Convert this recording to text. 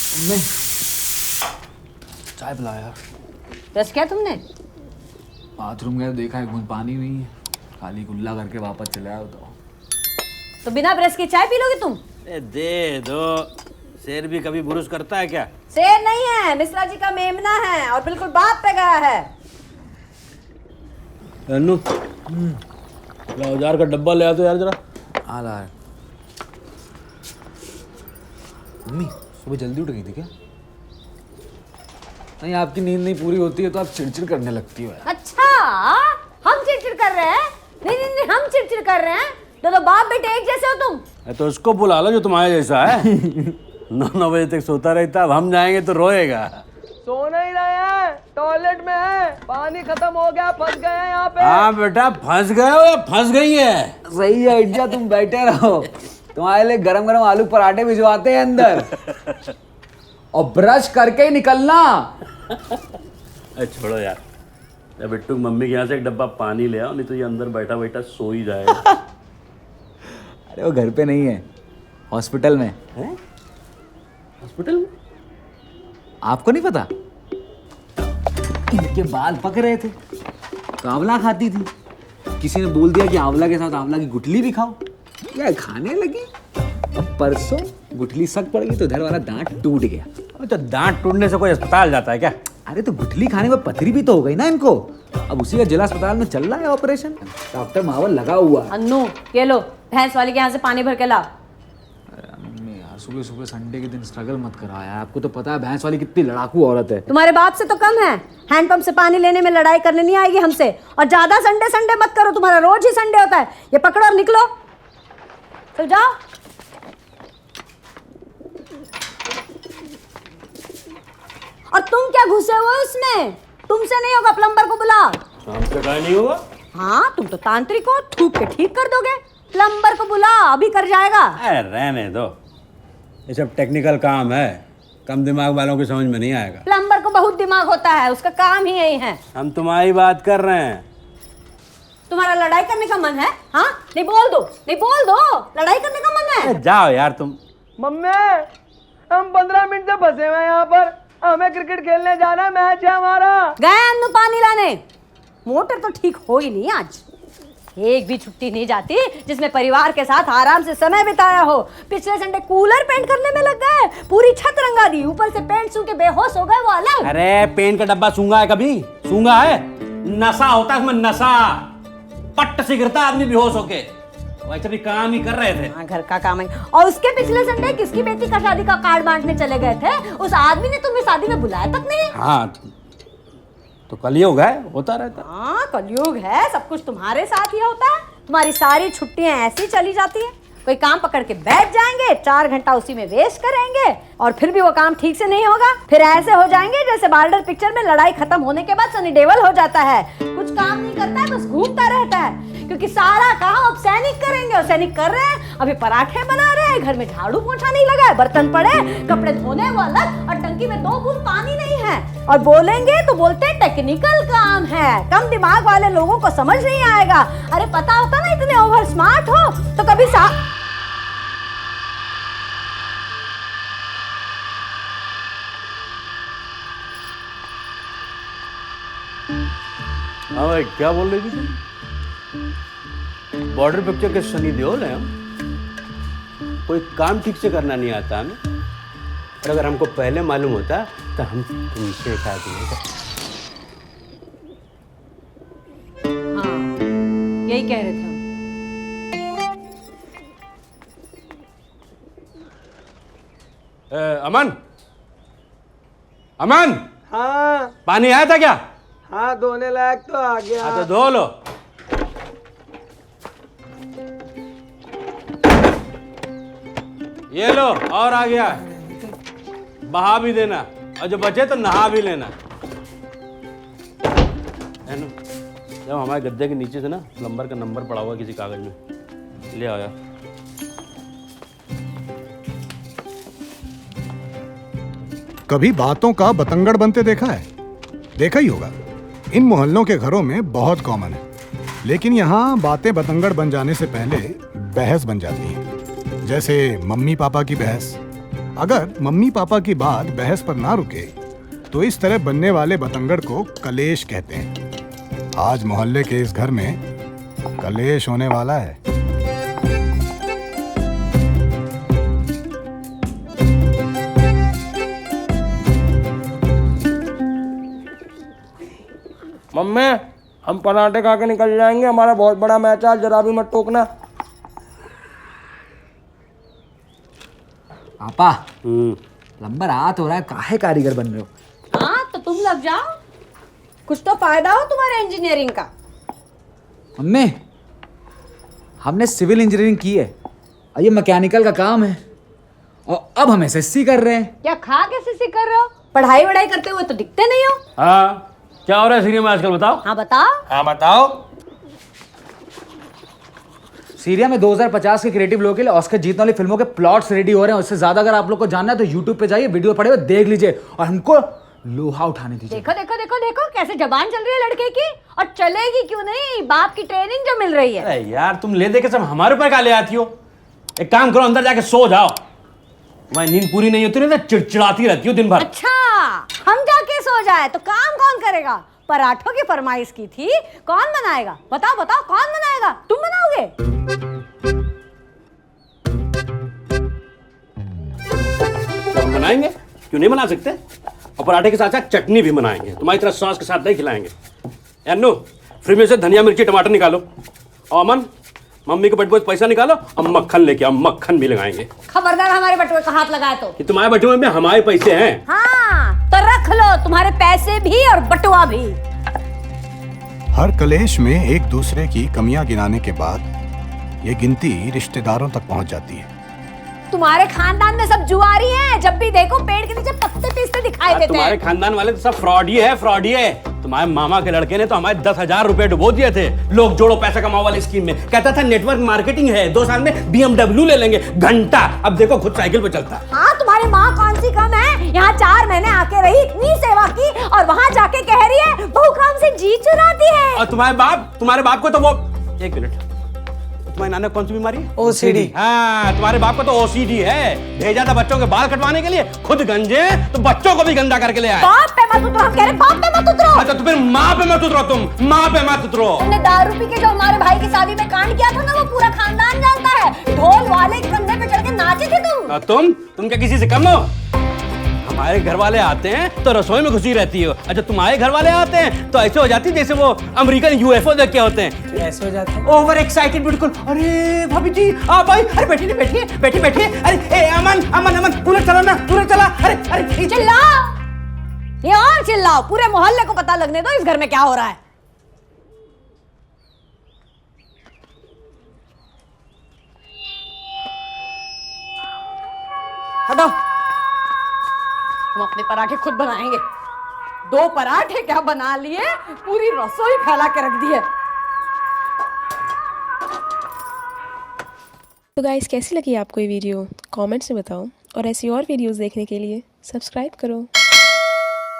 मैं चाय पिला यार। ब्रश किया तुमने? बाथरूम गया देखा एक बूंद पानी नहीं है, खाली कुल्ला करके वापस चले आया। बताओ तो बिना ब्रश के चाय पी लोगे तुम? दे दो, शेर भी कभी बुरुश करता है क्या? शेर नहीं है, मिश्रा जी का मेमना है और बिल्कुल बाप पे गया है। अन्नू, औजार का डब्बा ले आ तो यार जरा। आ रहा है। मम्मी सुबह जल्दी उठ गई थी क्या? नहीं, आपकी नींद नहीं पूरी होती है तो आप चिड़चिड़ करने लगती हो यार। अच्छा, हम चिड़चिड़ कर रहे हैं? नहीं नहीं नहीं, हम चिड़चिड़ कर रहे हैं। तो बाप बेटे एक जैसे हो तुम। तो उसको बुला लो जो तुम्हारे जैसा है। 9 बजे तक सोता रहता, अब हम जाएंगे तो रोएगा। सो नहीं रहे हैं, टॉयलेट में है, पानी खत्म हो गया, फंस गए हैं यहाँ पे। हाँ बेटा, फंस गए हो या फंस गई है? सही है इज्जा, तुम बैठे रहो, तुम्हारे लिए गरम गरम आलू पराठे भिजवाते हैं अंदर। और ब्रश करके ही निकलना। अरे छोड़ो यार, जब बिट्टू मम्मी के यहाँ से एक डब्बा पानी ले आओ, नहीं तो ये अंदर बैठा बैठा सो ही जाएगा। अरे वो घर पे नहीं है, हॉस्पिटल में हैं? हॉस्पिटल में? आपको नहीं पता? इनके बाल पक रहे थे तो आंवला खाती थी, किसी ने बोल दिया कि आंवला के साथ आंवला की गुठली भी खाओ, यार खाने लगी। अब परसों गुठली सक पड़ गई तो इधर वाला दांत टूट गया। अरे तो दांत टूटने से कोई अस्पताल जाता है क्या? अरे तो गुठली खाने में पथरी भी तो हो गई ना इनको। अब उसी का जिला अस्पताल में चल रहा है ऑपरेशन, डॉक्टर मावल लगा हुआ है। अन्नू ये लो, भैंस वाले के यहाँ से पानी भर के ला। मम्मी यार, सुबह सुबह संडे के दिन स्ट्रगल मत करा यार, आपको तो पता है भैंस वाली कितनी लड़ाकू औरत है। तुम्हारे बाप से तो कम है, हैंडपंप से पानी लेने में लड़ाई करने नहीं आएगी हमसे। और ज्यादा संडे संडे मत करो, तुम्हारा रोज ही संडे होता है। ये पकड़ो और निकलो, चल जाओ। और तुम क्या घुसे हुए हो उसमें? तुमसे नहीं होगा, प्लम्बर को बुला। हमसे कहीं नहीं होगा। हाँ, तुम तो तांत्रिक हो, थूक के ठीक कर दोगे। प्लम्बर को बुला, अभी कर जाएगा। अरे रहने दो, ये सब टेक्निकल काम है, कम दिमाग वालों की समझ में नहीं आएगा। प्लम्बर को बहुत दिमाग होता है, उसका काम ही यही है। हम तुम्हारी बात कर रहे हैं। तुम्हारा लड़ाई करने का मन है? हाँ, नहीं बोल दो, नहीं बोल दो, लड़ाई करने का मन है। जाओ यार तुम। मम्मी, हम 15 मिनट से फंसे हुए हैं यहाँ पर, हमें क्रिकेट खेलने जाना है, मैच है हमारा। गए अन्नू पानी लाने। मोटर तो ठीक हो ही नहीं आज, एक भी छुट्टी नहीं जाती जिसमें परिवार के साथ आराम से समय बिताया हो। पिछले संडे कूलर पेंट करने में लग गए, पूरी छत रंगा दी, ऊपर से पेंट सूख के बेहोश हो गए वो अलग। अरे पेंट का डब्बा सूंगा है कभी? सूंगा है? नशा होता है उसमें, नशा। पट्ट से गिरता आदमी बेहोश होके। वैसे भी काम ही कर रहे थे। हाँ, घर का काम है। और उसके पिछले संडे किसकी बेटी का शादी का कार्ड बांटने चले गए थे, उस आदमी ने तुम्हें शादी में बुलाया तक नहीं। हाँ तो कलयुग है, होता रहता। हाँ, कलयुग है, सब कुछ तुम्हारे साथ ही होता है। तुम्हारी सारी छुट्टियां ऐसी चली जाती हैं। कोई काम पकड़ के बैठ जाएंगे, 4 घंटा उसी में वेस्ट करेंगे और फिर भी वो काम ठीक से नहीं होगा। फिर ऐसे हो जाएंगे जैसे बार्डर पिक्चर में लड़ाई खत्म होने के बाद सनी देओल हो जाता है, कुछ काम नहीं करता है, बस घूमता रहता है। क्योंकि सारा काम अब सैनिक करेंगे, और सैनिक कर रहे हैं, अभी पराठे बना रहे हैं, घर में झाड़ू पोछा नहीं लगा है, बर्तन पड़े, कपड़े धोने वो अलग, और टंकी में 2 बूंद पानी नहीं है। और बोलेंगे तो बोलते हैं टेक्निकल काम है, कम दिमाग वाले लोगों को समझ नहीं आएगा। अरे पता होता ना इतने ओवर स्मार्ट हो तो कभी हाँ भाई, क्या बोल रही थी तुम? बॉर्डर पिक्चर के सनी देओल हैं हम। कोई काम ठीक से करना नहीं आता हमें, और अगर हमको पहले मालूम होता तो हम तुमसे शादी नहीं करते। हाँ, यही कह रहे थे हम। अमन, अमन, हाँ पानी आया था क्या? हाँ, धोने लायक तो आ गया। हाँ तो धो लो। ये लो, और आ गया, बहा भी देना, और जो बचे तो नहा भी लेना। जब हमारे गद्दे के नीचे से ना प्लम्बर का नंबर पड़ा हुआ किसी कागज में, ले आओ यार। कभी बातों का बतंगड़ बनते देखा है? देखा ही होगा, इन मोहल्लों के घरों में बहुत कॉमन है। लेकिन यहाँ बातें बतंगड़ बन जाने से पहले बहस बन जाती है। जैसे मम्मी पापा की बहस, अगर मम्मी पापा की बात बहस पर ना रुके तो इस तरह बनने वाले बतंगड़ को कलेश कहते हैं। आज मोहल्ले के इस घर में कलेश होने वाला है। मम्मी हम पराठे खा के निकल जाएंगे, हमारा बहुत बड़ा मैच है, जरा भी मत टोकना। पापा लंबा रात हो रहा है, काहे कारीगर बन रहे हो? हाँ तो तुम लग जाओ, कुछ तो फायदा हो तुम्हारे इंजीनियरिंग का। मम्मी हमने सिविल इंजीनियरिंग की है और ये मैकेनिकल का काम है, और अब हम एसएससी कर रहे हैं। क्या खा के सिसी कर रहे हो? पढ़ाई वढ़ाई करते हुए तो दिखते नहीं हो। हाँ क्या हो रहा है सीरिया में आजकल बताओ। हाँ बताओ। हाँ बताओ। सीरिया में 2050 के क्रिएटिव लोगों के लिए ऑस्कर जीतने वाली फिल्मों के प्लॉट्स रेडी हो रहे हैं। उससे ज्यादा अगर आप लोग को जानना है तो यूट्यूब पे जाइए, वीडियो पड़े हुए देख लीजिए और हमको लोहा उठाने दीजिए। देखो देखो देखो देखो कैसे जबान चल रही है लड़के की, और चलेगी क्यों नहीं, बाप की ट्रेनिंग जो मिल रही है। अरे यार तुम ले दे के सब हमारे ऊपर का ले आती हो। एक काम करो, अंदर जाके सो जाओ। तुम्हारी नींद पूरी नहीं होती ना तो चिड़चिड़ाती रहती हो दिन भर। अच्छा हम जाके सो जाए तो काम कौन करेगा? पराठों की फरमाइश की थी, कौन बनाएगा? बताओ बताओ कौन बनाएगा? तुम बनाओगे? तो हम बनाएंगे, क्यों नहीं बना सकते? और पराठे के साथ साथ चटनी भी बनाएंगे, तुम्हारी तरह सॉस के साथ नहीं खिलाएंगे। अन्नू फ्रिज में से धनिया मिर्ची टमाटर निकालो, और अमन मम्मी के बटुए पैसा निकालो और मक्खन लेके आओ, मक्खन भी लगाएंगे। खबरदार हमारे बटुए का हाथ लगाए तो। कि तुम्हारे बटुए में हमारे पैसे हैं। हाँ तो रख लो तुम्हारे पैसे भी और बटुआ भी। हर कलेश में एक दूसरे की कमियां गिनाने के बाद ये गिनती रिश्तेदारों तक पहुंच जाती है। तुम्हारे खानदान में सब जुआरी हैं, जब भी देखो पेड़ के नीचे पत्ते पीसते दिखाई देते तुम्हारे हैं। खानदान वाले तो सब फ्रॉड ही है, फ्रॉड ही है। तुम्हारे मामा के लड़के ने तो हमारे 10,000 रुपए डुबो दिए थे लोग जोड़ो पैसा कमाओ वाली स्कीम में। कहता था नेटवर्क मार्केटिंग है, 2 साल में BMW ले लेंगे घंटा। अब देखो खुद साइकिल पे चलता है। हाँ तुम्हारी माँ कौन सी कम है, यहाँ 4 महीने आके रही, इतनी सेवा की, और वहाँ जाके कह रही है बहू काम से जी चुराती है। और तुम्हारे बाप को तो वो, एक मिनट, तुम्हारे नाना कौन सी बीमारी है? OCD। हाँ तुम्हारे बाप को तो OCD है। भेजा था बच्चों के बाल कटवाने के लिए, खुद गंजे तो बच्चों को भी गंदा करके ले आए। बाप पे मत उतरो, हम कह रहे बाप पे मत उतरो। अच्छा तो फिर माँ पे मत उतरो, तुम माँ पे मत उतरो। तुमने दारू पी के जो हमारे भाई की शादी में कांड किया था ना, वो पूरा खानदान जानता है। ढोल वाले के कंधे पे चढ़ के नाचे थे तुम। और तुम क्या किसी से कम हो? हमारे घर वाले आते हैं तो रसोई में घुसी रहती हो, अच्छा तुम्हारे घर वाले आते हैं तो ऐसे हो जाती है जैसे वो अमेरिकन UFO देख के होते हैं। ऐसे हो जाते हैं। ओवर एक्साइटेड बिल्कुल। अरे भाभी जी आप आई, अरे बैठिए बैठिए बैठिए बैठिए। अरे ए अमन अमन अमन कूलर चला ना, कूलर चला। अरे अरे चिल्लाओ, ये और चिल्लाओ, पूरे मोहल्ले को पता लगने दो इस घर में क्या हो रहा है। हटो, हम अपने पराठे खुद बनाएंगे। 2 पराठे क्या बना लिए, पूरी रसोई फैला के रख दी है। तो गाइस कैसी लगी आपको ये वीडियो कमेंट्स में बताओ, और ऐसी और वीडियोस देखने के लिए सब्सक्राइब करो।